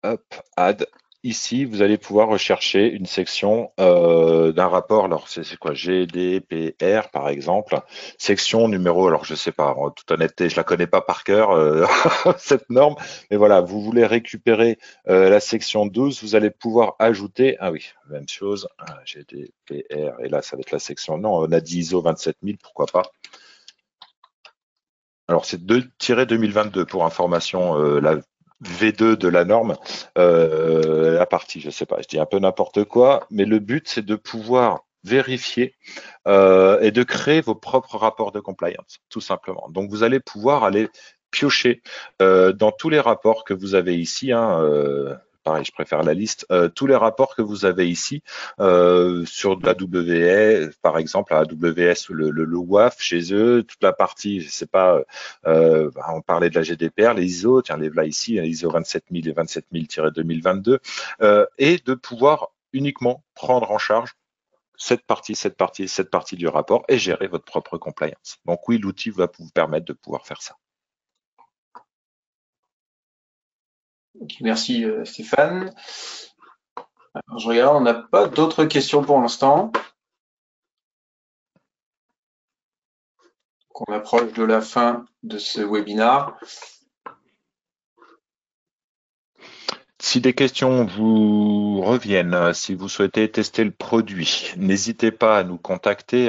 hop, add. Ici, vous allez pouvoir rechercher une section d'un rapport. Alors, c'est quoi? GDPR, par exemple. Section numéro, alors je sais pas, en toute honnêteté, je la connais pas par cœur, cette norme. Mais voilà, vous voulez récupérer la section 12, vous allez pouvoir ajouter, ah oui, même chose, GDPR. Et là, ça va être la section, non, on a dit ISO 27000, pourquoi pas. Alors, c'est 2-2022 pour information, la V2 de la norme, la partie, je sais pas, je dis un peu n'importe quoi, mais le but, c'est de pouvoir vérifier et de créer vos propres rapports de compliance, tout simplement. Donc, vous allez pouvoir aller piocher dans tous les rapports que vous avez ici, pareil, je préfère la liste, tous les rapports que vous avez ici sur de la WS, par exemple, la AWS ou le WAF chez eux, toute la partie, je sais pas, on parlait de la GDPR, les ISO, tiens, les voilà ici, ISO 27000 et 27000-2022, et de pouvoir uniquement prendre en charge cette partie du rapport et gérer votre propre compliance. Donc oui, l'outil va vous permettre de pouvoir faire ça. Okay, merci Stéphane. Alors, je regarde, on n'a pas d'autres questions pour l'instant. On approche de la fin de ce webinaire. Si des questions vous reviennent, si vous souhaitez tester le produit, n'hésitez pas à nous contacter,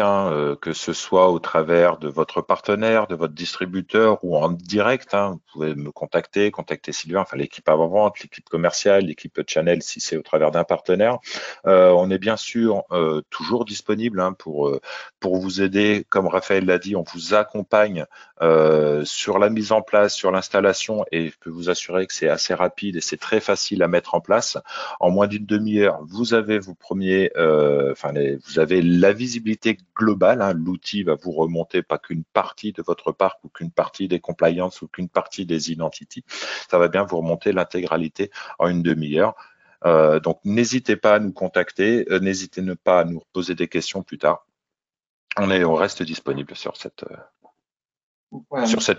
que ce soit au travers de votre partenaire, de votre distributeur ou en direct. Vous pouvez me contacter Sylvain, enfin l'équipe avant-vente, l'équipe commerciale, l'équipe channel si c'est au travers d'un partenaire. On est bien sûr toujours disponible pour vous aider. Comme Raphaël l'a dit, on vous accompagne sur la mise en place, sur l'installation, et je peux vous assurer que c'est assez rapide et c'est très facile à mettre en place. En moins d'une demi-heure, vous avez vos premiers, vous avez la visibilité globale. L'outil va vous remonter pas qu'une partie de votre parc ou qu'une partie des compliance ou qu'une partie des identities. Ça va bien vous remonter l'intégralité en une demi-heure. Donc, n'hésitez pas à nous contacter, n'hésitez pas à nous poser des questions plus tard. On reste disponible sur cette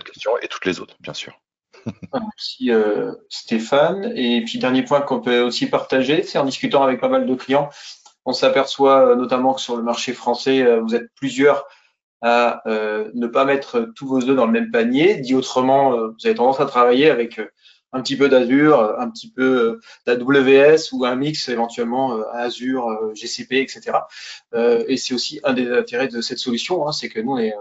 question et toutes les autres, bien sûr. Merci Stéphane. Et puis, dernier point qu'on peut aussi partager, c'est en discutant avec pas mal de clients, on s'aperçoit notamment que sur le marché français, vous êtes plusieurs à ne pas mettre tous vos œufs dans le même panier. Dit autrement, vous avez tendance à travailler avec un petit peu d'Azure, un petit peu d'AWS ou un mix éventuellement Azure, GCP, etc. Et c'est aussi un des intérêts de cette solution, c'est que nous, on est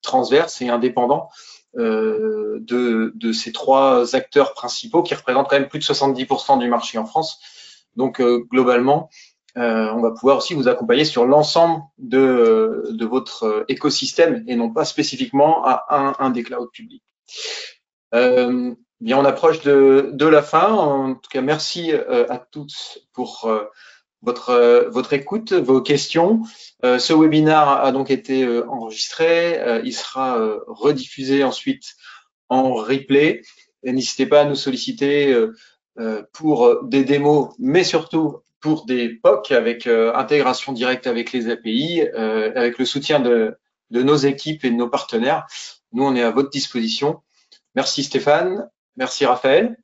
transverse et indépendant. de ces trois acteurs principaux qui représentent quand même plus de 70% du marché en France. Donc, globalement, on va pouvoir aussi vous accompagner sur l'ensemble de votre écosystème et non pas spécifiquement à un des clouds publics. Bien, on approche de la fin. En tout cas, merci à tous pour votre écoute, vos questions. Ce webinaire a donc été enregistré. Il sera rediffusé ensuite en replay. N'hésitez pas à nous solliciter pour des démos, mais surtout pour des POC avec intégration directe avec les API, avec le soutien de nos équipes et de nos partenaires. Nous, on est à votre disposition. Merci Stéphane, merci Raphaël.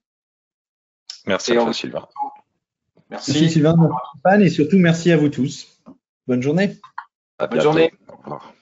Merci à toi, Sylvain. Merci Sylvain, et surtout merci à vous tous. Bonne journée. À bientôt. Bonne journée. Au revoir.